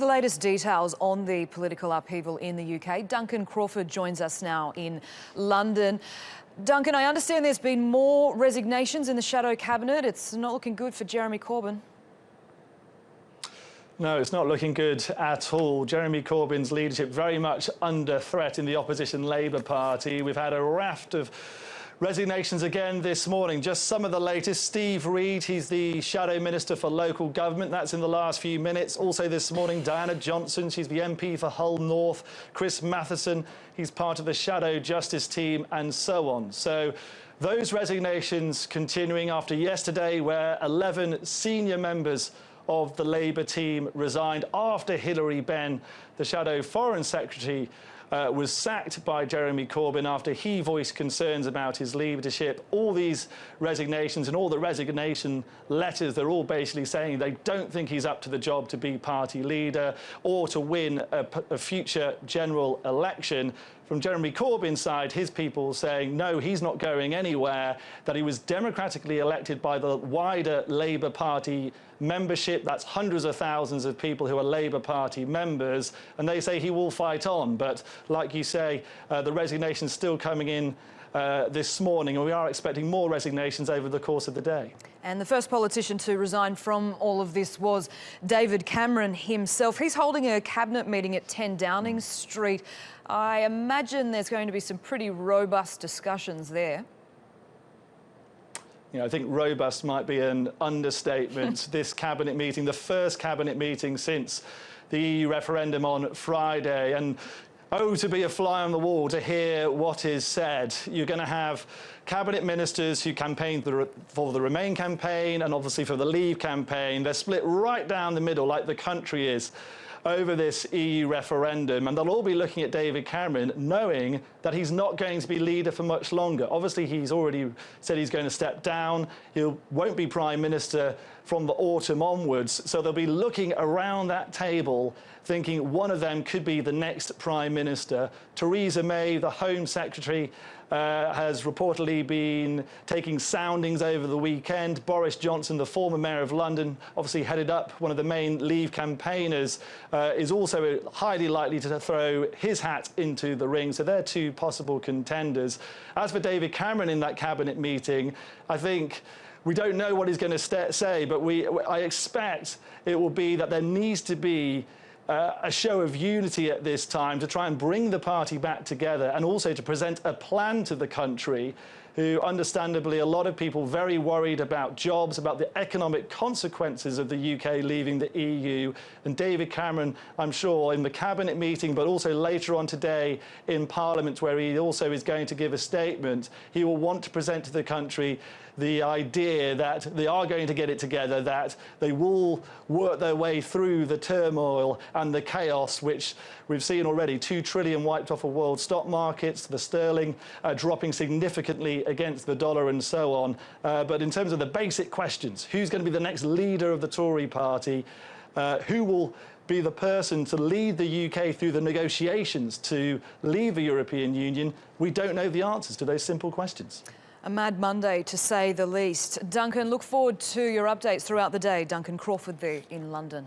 the latest details on the political upheaval in the UK, Duncan Crawford joins us now in London. Duncan, I understand there's been more resignations in the shadow cabinet. It's not looking good for Jeremy Corbyn. No, it's not looking good at all. Jeremy Corbyn's leadership very much under threat in the opposition Labour Party. We've had a raft of resignations again this morning. Just some of the latest. Steve Reid, he's the Shadow Minister for Local Government. That's in the last few minutes. Also this morning, Diana Johnson, she's the MP for Hull North. Chris Matheson, he's part of the Shadow Justice team, and so on. So those resignations continuing after yesterday, where 11 senior members of the Labour team resigned after Hilary Benn, the Shadow Foreign Secretary, was sacked by Jeremy Corbyn after he voiced concerns about his leadership. All these resignations and all the resignation letters, they're all basically saying they don't think he's up to the job to be party leader or to win a future general election. From Jeremy Corbyn's side, his people saying, no, he's not going anywhere, that he was democratically elected by the wider Labour Party membership. That's hundreds of thousands of people who are Labour Party members, and they say he will fight on. But like you say, the resignation's still coming in this morning, and we are expecting more resignations over the course of the day. And the first politician to resign from all of this was David Cameron himself. He's holding a cabinet meeting at 10 Downing Street. I imagine there's going to be some pretty robust discussions there. You know, I think robust might be an understatement. This cabinet meeting, the first cabinet meeting since the EU referendum on Friday, and oh, to be a fly on the wall to hear what is said. You're going to have cabinet ministers who campaigned for the Remain campaign and obviously for the Leave campaign. They're split right down the middle, like the country is, over this EU referendum, and they'll all be looking at David Cameron knowing that he's not going to be leader for much longer. Obviously, he's already said he's going to step down. He won't be Prime Minister from the autumn onwards, so they'll be looking around that table thinking one of them could be the next Prime Minister. Theresa May, the Home Secretary, has reportedly been taking soundings over the weekend. Boris Johnson, the former Mayor of London, obviously headed up one of the main Leave campaigners, is also highly likely to throw his hat into the ring. So they're two possible contenders. As for David Cameron in that cabinet meeting, I think we don't know what he's going to say, but I expect it will be that there needs to be a show of unity at this time to try and bring the party back together, and also to present a plan to the country, who understandably a lot of people very worried about jobs, about the economic consequences of the UK leaving the EU. And David Cameron, I'm sure, in the cabinet meeting, but also later on today in Parliament, where he also is going to give a statement, he will want to present to the country the idea that they are going to get it together, that they will work their way through the turmoil and the chaos, which we've seen already. 2 trillion wiped off of world stock markets, the sterling dropping significantly against the dollar, and so on. But in terms of the basic questions, who's going to be the next leader of the Tory party? Who will be the person to lead the UK through the negotiations to leave the European Union? We don't know the answers to those simple questions. A mad Monday, to say the least. Duncan, look forward to your updates throughout the day. Duncan Crawford there in London.